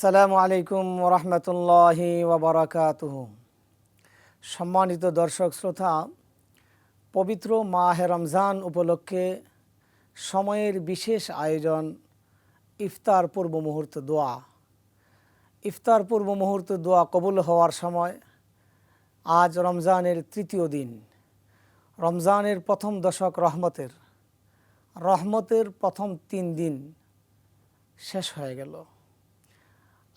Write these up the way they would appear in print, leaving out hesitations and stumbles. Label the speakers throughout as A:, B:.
A: আসসালামু আলাইকুম ওরহমতুল্লাহি ওবরাকাতুহু। সম্মানিত দর্শক শ্রোতা, পবিত্র মাহে রমজান উপলক্ষে সময়ের বিশেষ আয়োজন ইফতার পূর্ব মুহূর্ত দোয়া। ইফতার পূর্ব মুহূর্ত দোয়া কবুল হওয়ার সময় আজ রমজানের তৃতীয় দিন। রমজানের প্রথম দশক রহমতের প্রথম 3 দিন শেষ হয়ে গেল।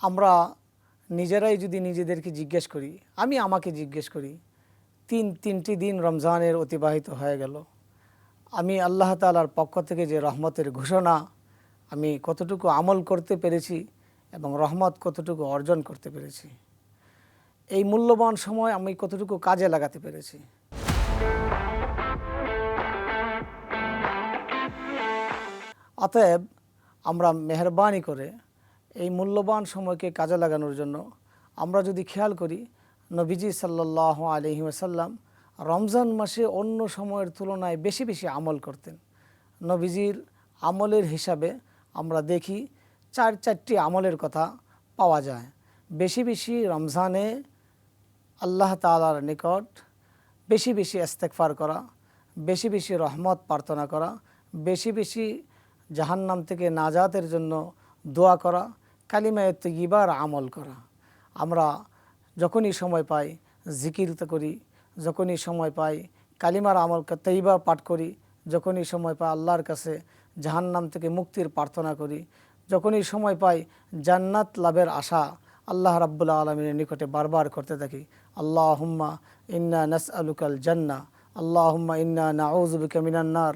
A: আমরা নিজেরাই যদি নিজেদেরকে জিজ্ঞেস করি, আমি আমাকে জিজ্ঞেস করি, তিনটি দিন রমজানের অতিবাহিত হয়ে গেল। আমি আল্লাহ তাআলার পক্ষ থেকে যে রহমতের ঘোষণা, আমি কতটুকু আমল করতে পেরেছি এবং রহমত কতটুকু অর্জন করতে পেরেছি, এই মূল্যবান সময় আমি কতটুকু কাজে লাগাতে পেরেছি। অতএব আমরা মেহেরবানি করে এই মূল্যবান সময়কে কাজে লাগানোর জন্য আমরা যদি খেয়াল করি, নবীজি সাল্লাল্লাহু আলাইহি ওয়াসাল্লাম রমজান মাসে অন্য সময়ের তুলনায় বেশি বেশি আমল করতেন। নবীজির আমলের হিসাবে আমরা দেখি চারটি আমলের কথা পাওয়া যায়। বেশি বেশি রমজানে আল্লাহ তাআলার নিকট বেশি বেশি ইস্তেগফার করা, বেশি বেশি রহমত প্রার্থনা করা, বেশি বেশি জাহান্নাম থেকে নাজাতের জন্য দোয়া করা, কালিমায়ে তয়্যিবার আমল করা। আমরা যখনই সময় পাই জিকির করি, যখনই সময় পাই কালিমার আমল তয়্যিবা পাঠ করি, যখনই সময় পাই আল্লাহর কাছে জাহান্নাম থেকে মুক্তির প্রার্থনা করি, যখনই সময় পাই জান্নাত লাভের আশা আল্লাহ রাব্বুল আলামিনের নিকটে বারবার করতে থাকি। আল্লাহুম্মা ইন্না নাসআলুকাল জান্নাহ, আল্লাহুম্মা ইন্না নাউযু বিকা মিনান নার,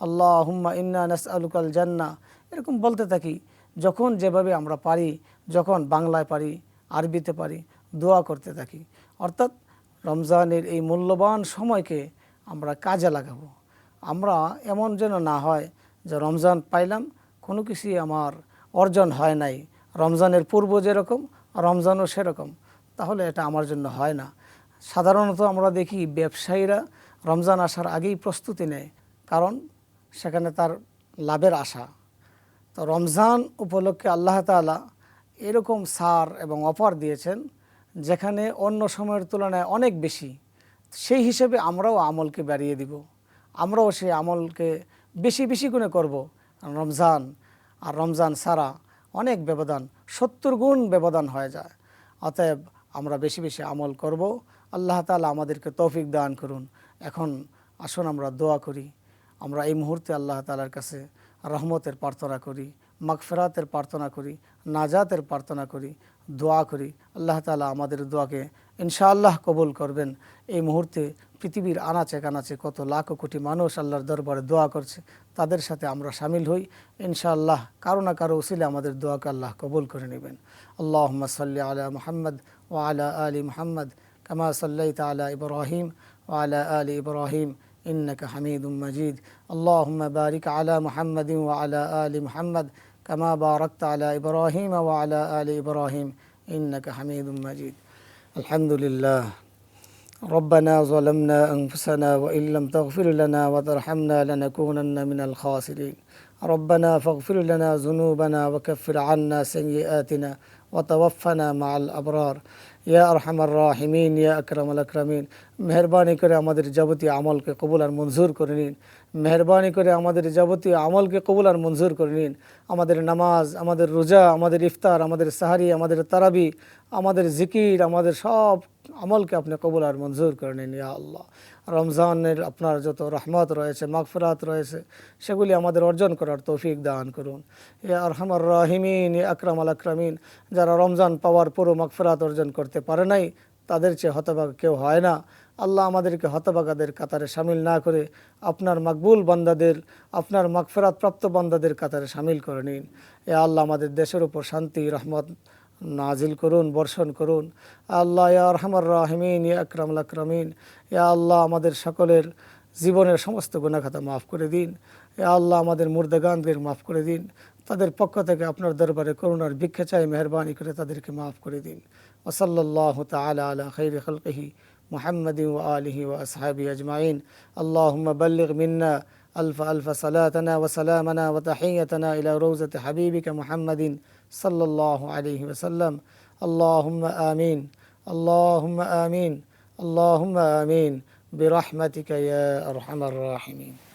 A: আল্লাহুম্মা ইন্না নাসআলুকাল জান্নাহ, এরকম বলতে থাকি। যখন যেভাবে আমরা পারি, যখন বাংলায় পারি, আরবিতে পারি, দোয়া করতে থাকি। অর্থাৎ রমজানের এই মূল্যবান সময়কে আমরা কাজে লাগাবো। আমরা এমন যেন না হয় যে রমজান পাইলাম, কোনো কিছুই আমার অর্জন হয় নাই, রমজানের পূর্ব যেরকম রমজানও সেরকম, তাহলে এটা আমার জন্য হয় না। সাধারণত আমরা দেখি ব্যবসায়ীরা রমজান আসার আগেই প্রস্তুতি নেয়, কারণ সেখানে তার লাভের আশা। তো রমজান উপলক্ষে আল্লাহ তাআলা এরকম ছাড় এবং অফার দিয়েছেন যেখানে অন্য সময়ের তুলনায় অনেক বেশি। সেই হিসেবে আমরাও আমলকে বাড়িয়ে দিব, আমরাও সেই আমলকে বেশি বেশি গুণে করব। রমজান আর রমজান ছাড়া অনেক ব্যবধান, 70 গুণ ব্যবধান হয়ে যায়। অতএব আমরা বেশি বেশি আমল করব। আল্লাহ তাআলা আমাদেরকে তৌফিক দান করুন। এখন আসুন আমরা দোয়া করি। আমরা এই মুহূর্তে আল্লাহ তাআলার কাছে রহমতের প্রার্থনা করি, মাগফিরাতের প্রার্থনা করি, নাজাতের প্রার্থনা করি, দোয়া করি। আল্লাহ তাআলা আমাদের দোয়াকে ইনশাআল্লাহ কবুল করবেন। এই মুহূর্তে পৃথিবীর আনাচে কানাচে কত লাখ কোটি মানুষ আল্লাহর দরবারে দোয়া করছে, তাদের সাথে আমরা শামিল হই। ইনশাআল্লাহ কারো না কারো উসিলে আমাদের দোয়াকে আল্লাহ কবুল করে নেবেন। আল্লাহুম্মা সাল্লি আলা মুহাম্মদ ওয়া আলা আলি মুহাম্মদ কামা সাল্লাইতা আলা ইব্রাহিম ওয়া আলা আলি ইব্রাহিম إنك حميد مجيد. اللهم بارك على محمد وعلى آل محمد كما باركت على إبراهيم وعلى آل إبراهيم إنك حميد مجيد. الحمد لله. ربنا ظلمنا أنفسنا وإن لم تغفر لنا وترحمنا لنكونن من الخاسرين. ربنا فاغفر لنا ذنوبنا وكفر عنا سيئاتنا وتوفنا مع الأبرار. ইয়া আরহামার রাহিমিন, ইয়া আকরামাল আকরামিন, মেহেরবানি করে আমাদের যাবতীয় আমলকে কবুল আর মঞ্জুর করে নিন। মেহেরবানি করে আমাদের যাবতীয় আমলকে কবুল আর মঞ্জুর করে নিন। আমাদের নামাজ, আমাদের রোজা, আমাদের ইফতার, আমাদের সাহারি, আমাদের তারাবি, আমাদের জিকির, আমাদের সব আমলকে আপনি কবুল আর মঞ্জুর করে নিন ইয়া আল্লাহ। রমজানের আপনার যত রহমত রয়েছে, মাগফিরাত রয়েছে, সেগুলি আমাদের অর্জন করার তৌফিক দান করুন ইয়া আরহামার রাহিমিন, ইয়া আকরামাল আকরামিন। যারা রমজান পাওয়ার পরও মাগফিরাত অর্জন করতে পারে নাই, তাদের চেয়ে হতভাগা কেউ হয় না। আল্লাহ আমাদেরকে হতভাগাদের কাতারে শামিল না করে আপনার মাকবুল বান্দাদের, আপনার মাগফিরাত প্রাপ্ত বান্দাদের কাতারে শামিল করে নিন। ইয়া আল্লাহ আমাদের দেশের উপর শান্তি রহমত নাজিল করুন, বর্ষণ করুন আল্লাহ ইয়া আরহামার রাহিমিন, ইয়া আকরামুল আকরামিন। ইয়া আল্লাহ আমাদের সকলের জীবনের সমস্ত গুনাহ খাতা মাফ করে দিন। ইয়া আল্লাহ আমাদের মুর্দাগানদের মাফ করে দিন। তাদের পক্ষ থেকে আপনার দরবারে করুণার ভিক্ষা চাই, মেহেরবানি করে তাদেরকে মাফ করে দিন। ওয়া সাল্লাল্লাহু তাআলা আলা খাইরি খালকিহি محمد وآله وأصحابه أجمعين. اللهم بلغ منا ألف ألف صلاتنا وسلامنا وتحيتنا إلى روضة حبيبك محمد صلى الله عليه وسلم. اللهم آمين، اللهم آمين، اللهم آمين برحمتك يا أرحم الراحمين.